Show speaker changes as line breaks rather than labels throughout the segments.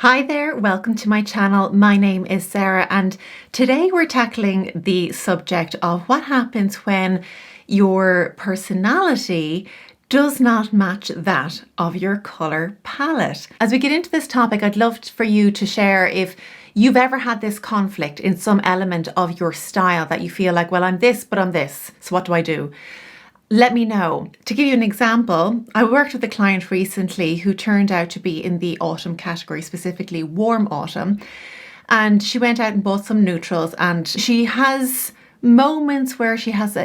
Hi there, welcome to my channel. My name is Sarah and today we're tackling the subject of what happens when your personality does not match that of your colour palette. As we get into this topic, I'd love for you to share if you've ever had this conflict in some element of your style that you feel like, well, I'm this, but I'm this. So what do I do? Let me know. To give you an example, I worked with a client recently who turned out to be in the autumn category, specifically warm autumn. And she went out and bought some neutrals, and she has moments where she has a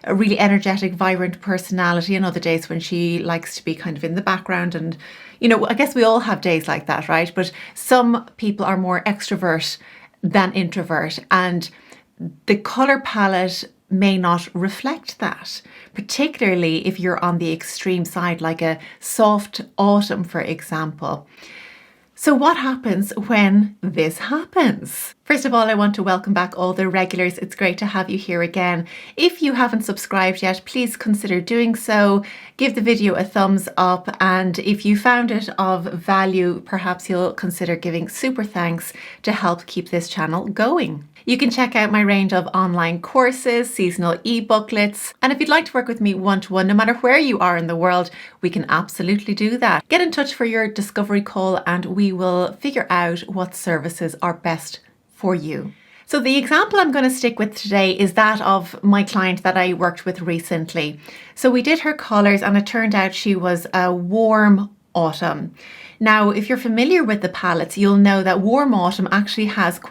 really energetic, vibrant personality, and other days when she likes to be kind of in the background. And, I guess we all have days like that, right? But some people are more extrovert than introvert, and the colour palette may not reflect that, particularly if you're on the extreme side, like a soft autumn, for example. So what happens when this happens? First of all, I want to welcome back all the regulars. It's great to have you here again. If you haven't subscribed yet, please consider doing so. Give the video a thumbs up, and if you found it of value, perhaps you'll consider giving super thanks to help keep this channel going. You can check out my range of online courses, seasonal e-booklets, and if you'd like to work with me one-to-one, no matter where you are in the world, we can absolutely do that. Get in touch for your discovery call and we will figure out what services are best for you. So the example I'm going to stick with today is that of my client that I worked with recently. So we did her colours and it turned out she was a warm autumn. Now, if you're familiar with the palettes, you'll know that warm autumn actually has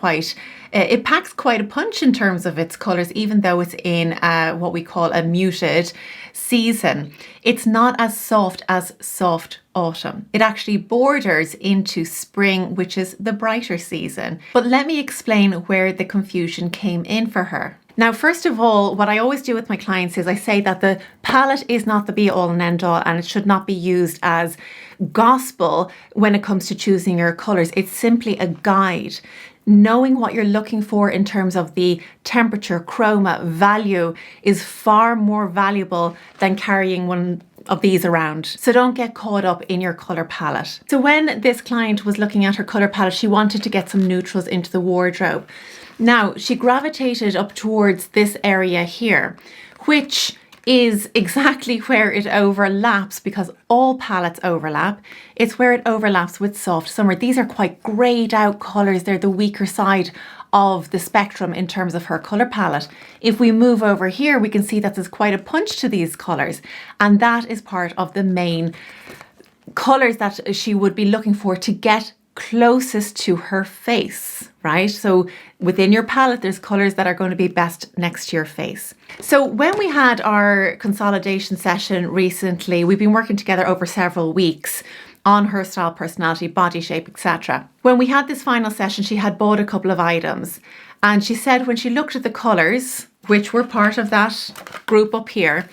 it packs quite a punch in terms of its colours, even though it's in what we call a muted season. It's not as soft as soft autumn. It actually borders into spring, which is the brighter season. But let me explain where the confusion came in for her. Now, first of all, what I always do with my clients is I say that the palette is not the be all and end all, and it should not be used as gospel when it comes to choosing your colours. It's simply a guide. Knowing what you're looking for in terms of the temperature, chroma, value is far more valuable than carrying one of these around. So don't get caught up in your colour palette. So when this client was looking at her colour palette, she wanted to get some neutrals into the wardrobe. Now, she gravitated up towards this area here, which is exactly where it overlaps, because all palettes overlap. It's where it overlaps with soft summer. These are quite greyed out colours. They're the weaker side of the spectrum in terms of her colour palette. If we move over here, we can see that there's quite a punch to these colours, and that is part of the main colours that she would be looking for to get closest to her face, right? So within your palette, there's colours that are going to be best next to your face. So when we had our consolidation session recently, we've been working together over several weeks on her style, personality, body shape, etc. When we had this final session, she had bought a couple of items, and she said when she looked at the colours, which were part of that group up here,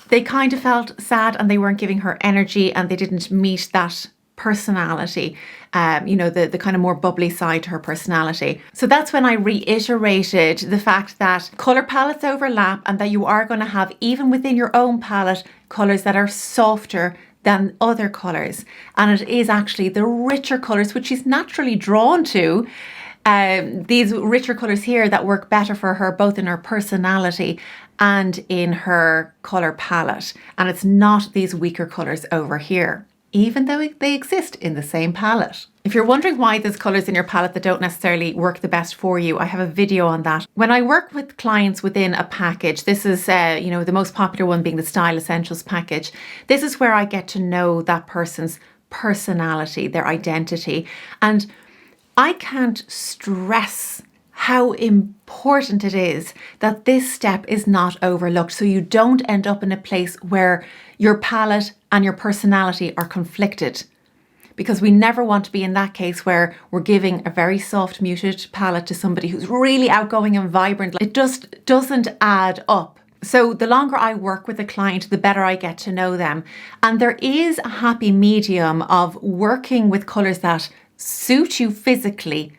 they kind of felt sad and they weren't giving her energy and they didn't meet that personality, the kind of more bubbly side to her personality. So that's when I reiterated the fact that colour palettes overlap and that you are going to have, even within your own palette, colours that are softer than other colours. And it is actually the richer colours, which she's naturally drawn to, these richer colours here that work better for her, both in her personality and in her colour palette. And it's not these weaker colours over here, even though they exist in the same palette. If you're wondering why there's colours in your palette that don't necessarily work the best for you, I have a video on that. When I work with clients within a package, this is, the most popular one being the Style Essentials package. This is where I get to know that person's personality, their identity. And I can't stress how important it is that this step is not overlooked, so you don't end up in a place where your palette and your personality are conflicted. Because we never want to be in that case where we're giving a very soft, muted palette to somebody who's really outgoing and vibrant. It just doesn't add up. So the longer I work with a client, the better I get to know them. And there is a happy medium of working with colours that suit you physically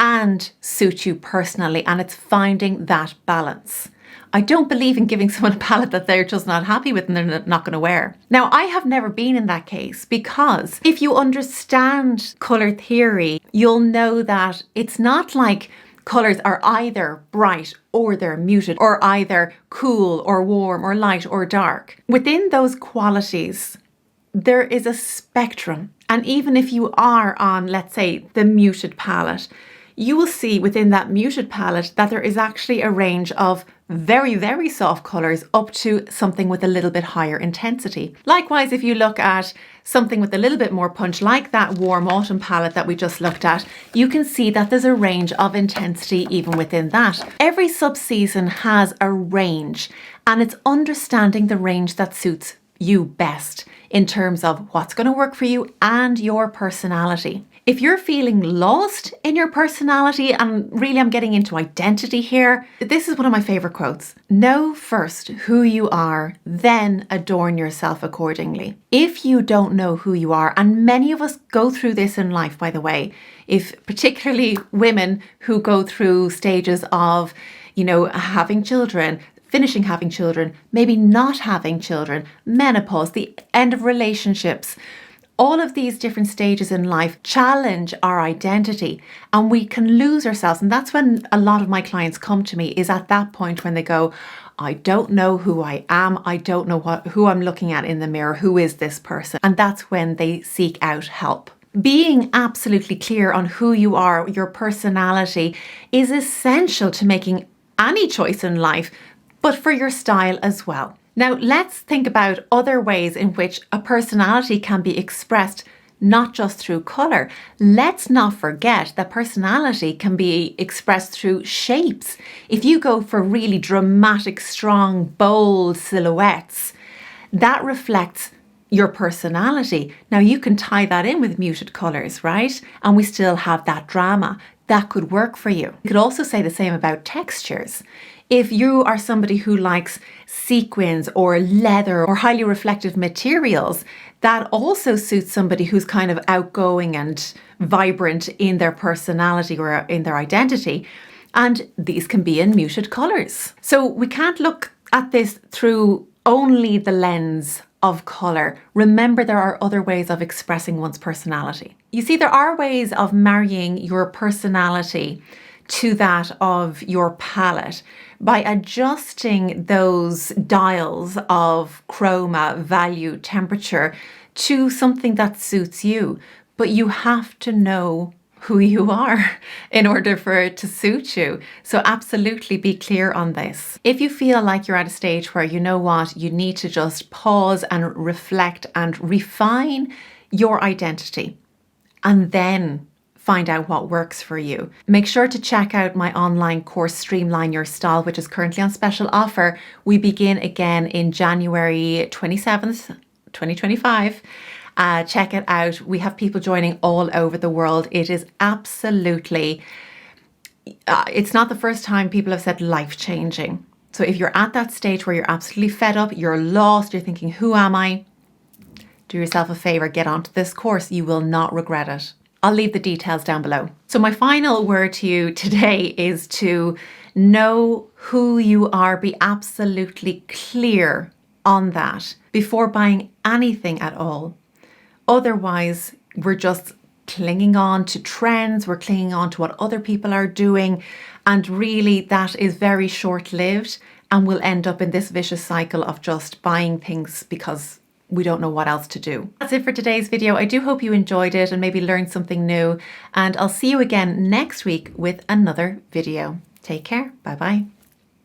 and suit you personally, and it's finding that balance. I don't believe in giving someone a palette that they're just not happy with and they're not going to wear. Now, I have never been in that case, because if you understand colour theory, you'll know that it's not like colours are either bright or they're muted, or either cool or warm or light or dark. Within those qualities, there is a spectrum. And even if you are on, let's say, the muted palette, you will see within that muted palette that there is actually a range of very, very soft colours up to something with a little bit higher intensity. Likewise, if you look at something with a little bit more punch, like that warm autumn palette that we just looked at, you can see that there's a range of intensity even within that. Every sub-season has a range, and it's understanding the range that suits you best in terms of what's going to work for you and your personality. If you're feeling lost in your personality, and really I'm getting into identity here, this is one of my favorite quotes. Know first who you are, then adorn yourself accordingly. If you don't know who you are, and many of us go through this in life, by the way, if particularly women who go through stages of, having children, finishing having children, maybe not having children, menopause, the end of relationships, all of these different stages in life challenge our identity, and we can lose ourselves. And that's when a lot of my clients come to me, is at that point when they go, I don't know who I am. I don't know who I'm looking at in the mirror. Who is this person? And that's when they seek out help. Being absolutely clear on who you are, your personality, is essential to making any choice in life, but for your style as well. Now, let's think about other ways in which a personality can be expressed, not just through colour. Let's not forget that personality can be expressed through shapes. If you go for really dramatic, strong, bold silhouettes, that reflects your personality. Now, you can tie that in with muted colours, right? And we still have that drama. That could work for you. You could also say the same about textures. If you are somebody who likes sequins or leather or highly reflective materials, that also suits somebody who's kind of outgoing and vibrant in their personality or in their identity. And these can be in muted colours. So we can't look at this through only the lens of colour. Remember, there are other ways of expressing one's personality. You see, there are ways of marrying your personality to that of your palette by adjusting those dials of chroma, value, temperature to something that suits you. But you have to know who you are in order for it to suit you. So absolutely be clear on this. If you feel like you're at a stage where you know what, you need to just pause and reflect and refine your identity, and then find out what works for you. Make sure to check out my online course, Streamline Your Style, which is currently on special offer. We begin again in January 27th, 2025. Check it out. We have people joining all over the world. It is absolutely, it's not the first time people have said life-changing. So if you're at that stage where you're absolutely fed up, you're lost, you're thinking, who am I? Do yourself a favor, get onto this course. You will not regret it. I'll leave the details down below. So my final word to you today is to know who you are. Be absolutely clear on that before buying anything at all. Otherwise, we're just clinging on to trends, we're clinging on to what other people are doing, and really that is very short-lived, and we'll end up in this vicious cycle of just buying things because we don't know what else to do. That's it for today's video. I do hope you enjoyed it and maybe learned something new, and I'll see you again next week with another video. Take care. Bye-bye.